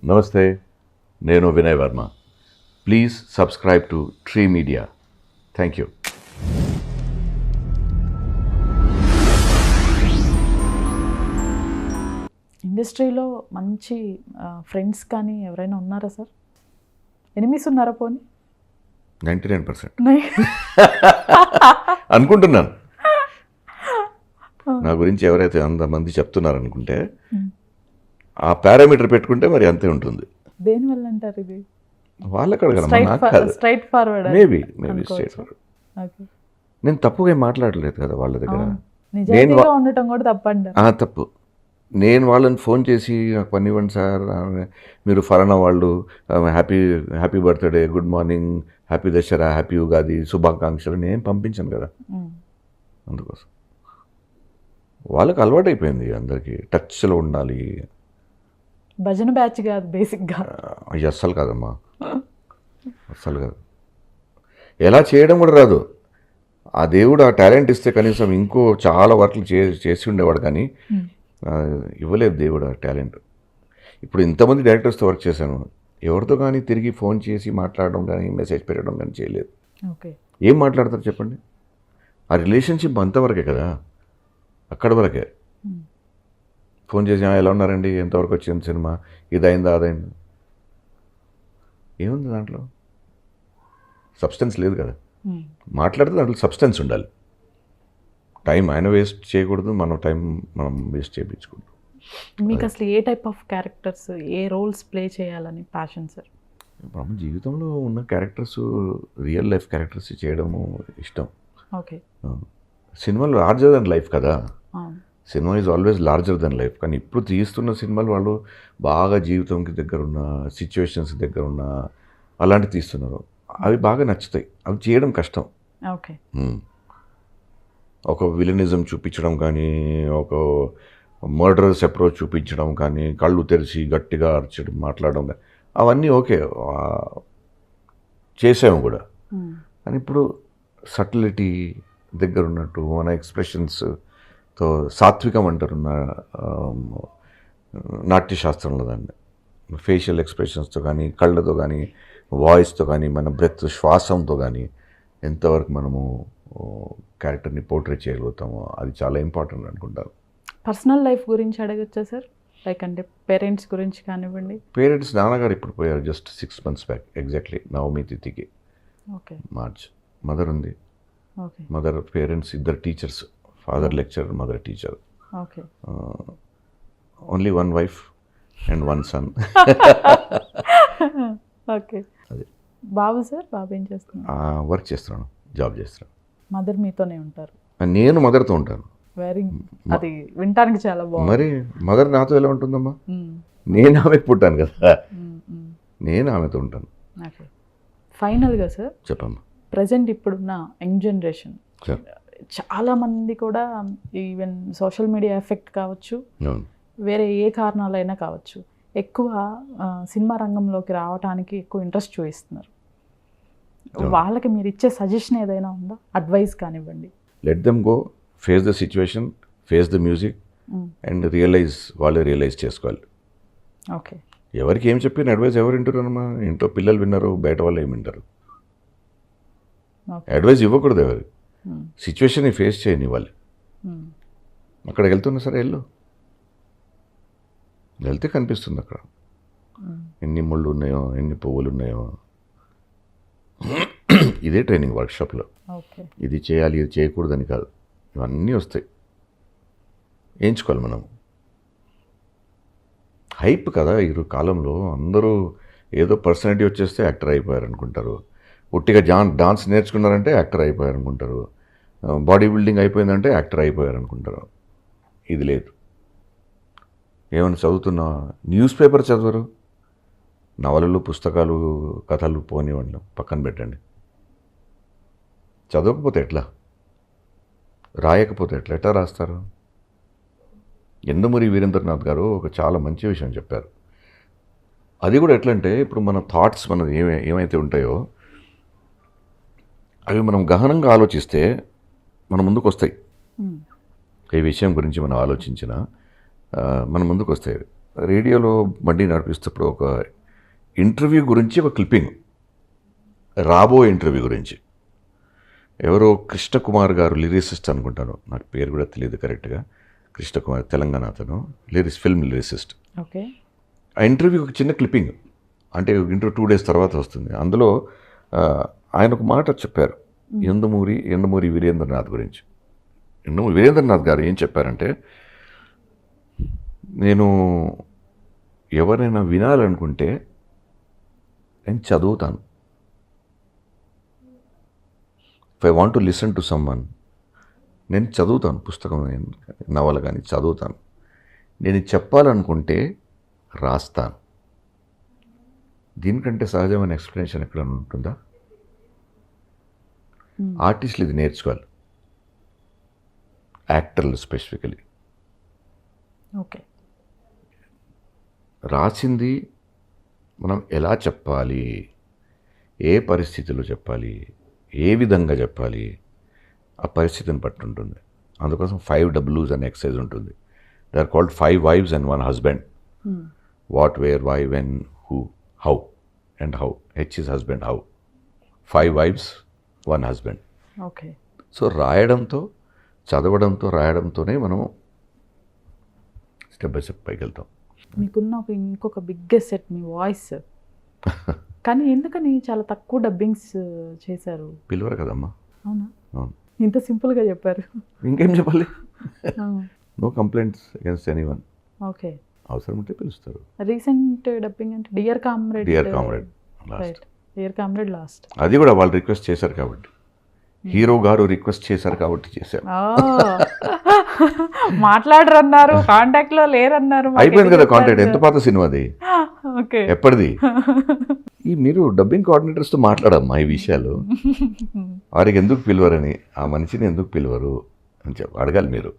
నమస్తే, నేను Vinay Varma. Please subscribe to tree media. Thank you. ఇండస్ట్రీలో మంచి ఫ్రెండ్స్ కానీ ఎవరైనా ఉన్నారా సార్? ఎనిమీస్ ఉన్నారా పోనీ? 99% అనుకుంటున్నాను. నా గురించి ఎవరైతే అంతమంది చెప్తున్నారు అనుకుంటే ఆ పారామీటర్ పెట్టుకుంటే మరి అంతే ఉంటుంది. దేనివల్ల అంటారు ఇది? వాళ్ళకి అడగలమ్మా, నాకు కాదు. Straight forward maybe straight forward. నేను తప్పుగా ఏం మాట్లాడలేదు కదా వాళ్ళ దగ్గర. నిజాయితీగా ఉండటం కూడా తప్పంటారు. తప్పు. నేను వాళ్ళని ఫోన్ చేసి నాకు పని ఇవ్వండి సార్, మీరు ఫలానా వాళ్ళు, happy birthday, good morning, happy Dasara, happy Ugadi, శుభాకాంక్షలు నేను పంపించాను కదా. అందుకోసం వాళ్ళకి అలవాటు అయిపోయింది, అందరికీ టచ్లో ఉండాలి. భజన బ్యాచ్ కాదు బేసిక్గా. అయ్యి అస్సలు కాదమ్మా, అస్సలు కాదు. ఎలా చేయడం కూడా రాదు. ఆ దేవుడు ఆ టాలెంట్ ఇస్తే కనీసం ఇంకో చాలా వర్క్లు చేసి ఉండేవాడు, కానీ ఇవ్వలేదు దేవుడు ఆ టాలెంట్. ఇప్పుడు ఇంతమంది డైరెక్టర్స్తో వర్క్ చేశాను, ఎవరితో కానీ తిరిగి ఫోన్ చేసి మాట్లాడడం కానీ మెసేజ్ పెట్టడం కానీ చేయలేదు. ఏం మాట్లాడతారు చెప్పండి? ఆ రిలేషన్షిప్ అంతవరకే కదా, అక్కడ వరకే. ఫోన్ చేసి ఎలా ఉన్నారండి, ఎంతవరకు వచ్చింది సినిమా, ఇదైందా అదైందా, ఏముంది దాంట్లో? సబ్స్టెన్స్ లేదు కదా. మాట్లాడితే దాంట్లో సబ్స్టెన్స్ ఉండాలి. టైం ఆయన వేస్ట్ చేయకూడదు, మన టైం మనం వేస్ట్ చేయించకూడదు. మీకు అసలు ఏ టైప్ ఆఫ్ క్యారెక్టర్స్, ఏ రోల్స్ ప్లే చేయాలని ప్యాషన్ సార్? మన జీవితంలో ఉన్న క్యారెక్టర్స్, రియల్ లైఫ్ క్యారెక్టర్స్ చేయడము ఇష్టం. ఓకే. సినిమాలు లార్జర్ దెన్ లైఫ్ కదా. Cinema is always larger than life. కానీ ఇప్పుడు తీస్తున్న సినిమాలు వాళ్ళు బాగా జీవితంకి దగ్గర ఉన్న, సిచ్యువేషన్స్కి దగ్గర ఉన్న అలాంటివి తీస్తున్నారు. అవి బాగా నచ్చుతాయి, అవి చేయడం కష్టం. ఓకే. ఒక విలనిజం చూపించడం కానీ, ఒక మర్డరస్ అప్రోచ్ చూపించడం కానీ, కళ్ళు తెరిచి గట్టిగా అరచడం, మాట్లాడడం కానీ, అవన్నీ ఓకే చేసాము కూడా. కానీ ఇప్పుడు సటిలిటీ దగ్గర ఉన్నట్టు, మన ఎక్స్ప్రెషన్స్తో సాత్వికం అంటారు నాట్యశాస్త్రంలో దాన్ని. ఫేషియల్ ఎక్స్ప్రెషన్స్తో కానీ, కళ్ళతో కానీ, వాయిస్తో కానీ, మన బ్రెత్ శ్వాసంతో కానీ ఎంతవరకు మనము క్యారెక్టర్ని పోర్ట్రేట్ చేయగలుగుతామో అది చాలా ఇంపార్టెంట్ అనుకుంటాను. పర్సనల్ లైఫ్ గురించి అడగచ్చా సార్? లైక్ అంటే పేరెంట్స్ గురించి కానివ్వండి. పేరెంట్స్, నాన్నగారు ఇప్పుడు పోయారు జస్ట్ 6 months బ్యాక్, ఎగ్జాక్ట్లీ నవమి తిథికి. ఓకే. మార్చ్. మదర్ ఉంది. ఓకే. మదర్, పేరెంట్స్ ఇద్దరు teachers, father lecturer, mother teacher. Okay. Only 1 wife and 1 son. Okay. అదే. బాబు సార్, బాబు ఏం చేస్తున్నారు? వర్క్ చేస్తున్నాను, జాబ్ చేస్తున్నాను. మదర్ మీతోనే ఉంటారు? నేను మదర్తో ఉంటాను. వెరీ, అది వినటానికి చాలా బాగుంది. మరి మదర్ నాతో ఎలా ఉంటుందమ్మా? నేను ఆమెకు పుట్టాను కదా, నేను ఆమెతో ఉంటాను. ఓకే. ఫైనల్గా సార్ చెప్పమ్మా, ప్రజెంట్ ఇప్పుడున్న యంగ్ జనరేషన్ చాలామంది కూడా ఈవెన్ సోషల్ మీడియా ఎఫెక్ట్ కావచ్చు, వేరే ఏ కారణాలైనా కావచ్చు, ఎక్కువ సినిమా రంగంలోకి రావడానికి ఎక్కువ ఇంట్రెస్ట్ చూపిస్తున్నారు. వాళ్ళకి మీరు ఇచ్చే సజెషన్ ఏదైనా ఉందా? అడ్వైస్ కానివ్వండి. Let them go, face the situation, face the music and వాళ్ళే రియలైజ్ చేసుకోవాలి. ఓకే. ఎవరికి ఏం చెప్పిన అడ్వైస్ ఎవరు వింటారమ్మా? ఇంట్లో పిల్లలు విన్నారు, బయట వాళ్ళు ఏమి వింటారు? అడ్వైస్ ఇవ్వకూడదు ఎవరు. సిచ్యువేషన్ని ఫేస్ చేయని వాళ్ళు. అక్కడికి వెళ్తున్నా సరే వెళ్తే కనిపిస్తుంది అక్కడ ఎన్ని ముళ్ళు ఉన్నాయో, ఎన్ని పువ్వులు ఉన్నాయో. ఇదే ట్రైనింగ్ వర్క్షాప్లో. ఇది చేయాలి, ఇది చేయకూడదని కాదు, ఇవన్నీ వస్తాయి, ఎంచుకోవాలి మనం. హైప్ కదా ఈ కాలంలో, అందరూ ఏదో పర్సనాలిటీ వచ్చేస్తే యాక్టర్ అయిపోయారు అనుకుంటారు. ఒట్టిగా డాన్స్ నేర్చుకున్నారంటే యాక్టర్ అయిపోయారు అనుకుంటారు. బాడీ బిల్డింగ్ అయిపోయిందంటే యాక్టర్ అయిపోయారు అనుకుంటారు. ఇది లేదు. ఏమైనా చదువుతున్నా, న్యూస్ పేపర్ చదవరు, నవలలు, పుస్తకాలు, కథలు పోనివ్వండి, పక్కన పెట్టండి. చదవకపోతే ఎట్లా, రాయకపోతే ఎట్లా రాస్తారు? యందమూరి వీరేంద్రనాథ్ గారు ఒక చాలా మంచి విషయం చెప్పారు. అది కూడా ఎట్లంటే, ఇప్పుడు మన థాట్స్ మనది ఏమైతే ఉంటాయో అవి మనం గహనంగా ఆలోచిస్తే మన ముందుకు వస్తాయి. ఏ విషయం గురించి మనం ఆలోచించినా మన ముందుకు వస్తాయి. రేడియోలో బండి నడిపిస్తప్పుడు ఒక ఇంటర్వ్యూ గురించి ఒక క్లిప్పింగ్, రాబో ఇంటర్వ్యూ గురించి. ఎవరో కృష్ణకుమార్ గారు, లిరిసిస్ట్ అనుకుంటాను, నాకు పేరు కూడా తెలియదు కరెక్ట్గా. కృష్ణకుమార్ తెలంగాణ అతను, ఫిల్మ్ లిరిసిస్ట్. ఓకే. ఆ ఇంటర్వ్యూ ఒక చిన్న క్లిప్పింగ్, అంటే ఇంటర్వ్యూ 2 days తర్వాత వస్తుంది. అందులో ఆయన ఒక మాట చెప్పారు, యందమూరి వీరేంద్రనాథ్ గురించి. వీరేంద్రనాథ్ గారు ఏం చెప్పారంటే, నేను ఎవరైనా వినాలనుకుంటే నేను చదువుతాను. If I want to listen to someone, నేను చదువుతాను, పుస్తకం నవల కానీ చదువుతాను. నేను చెప్పాలనుకుంటే రాస్తాను. దీనికంటే సహజమైన ఎక్స్ప్లెనేషన్ ఎక్కడ ఉంటుందా? ఆర్టిస్టులు ఇది నేర్చుకోవాలి, యాక్టర్లు స్పెసిఫికలీ. ఓకే. రాసింది మనం ఎలా చెప్పాలి, ఏ పరిస్థితిలో చెప్పాలి, ఏ విధంగా చెప్పాలి, ఆ పరిస్థితిని బట్టి ఉంటుంది. అందుకోసం 5 Ws అనే ఎక్సర్సైజ్ ఉంటుంది. They are called 5 wives and 1 husband. What, where, why, when, who, how and how. H is husband, how. 5 wives, 1 husband. Okay. So రాయడంతో, చదవడంతో, రాయడంతోనే మనం స్టెప్ బై స్టెప్ పైకి వెళ్తాం. మీకున్న ఇంకొక బిగ్గెస్ట్ సెట్ మీ వాయిస్. కానీ ఎందుకని చాలా తక్కువ డబ్బింగ్స్ చేశారు? పిలువరు కదమ్మా. అవునా? అవును. ఇంత సింపుల్గా చెప్పారు. ఇంకేం చెప్పాలి? No complaints against anyone. Okay. అవసరం ఉంటే పిలుస్తారు. రీసెంట్ డబ్బింగ్ అంటే Dear Comrade. Last. Dear Comrade last. అది కూడా వాళ్ళు రిక్వెస్ట్ చేశారు కాబట్టి, హీరో గారు రిక్వెస్ట్ చేశారు కాబట్టి చేశారు. మాట్లాడరన్నారు, కాంటాక్ట్ లో లేరన్నారు. అయిపోయింది కదా కాంటాక్ట్. ఎంత పాత సినిమా అది, ఓకే. ఎప్పటిది? ఈ మీరు డబ్బింగ్ కోఆర్డినేటర్స్తో మాట్లాడమ్మా ఈ విషయాలు. వారికి ఎందుకు పిలవరని, ఆ మనిషిని ఎందుకు పిలవరు అని అడగాలి మీరు.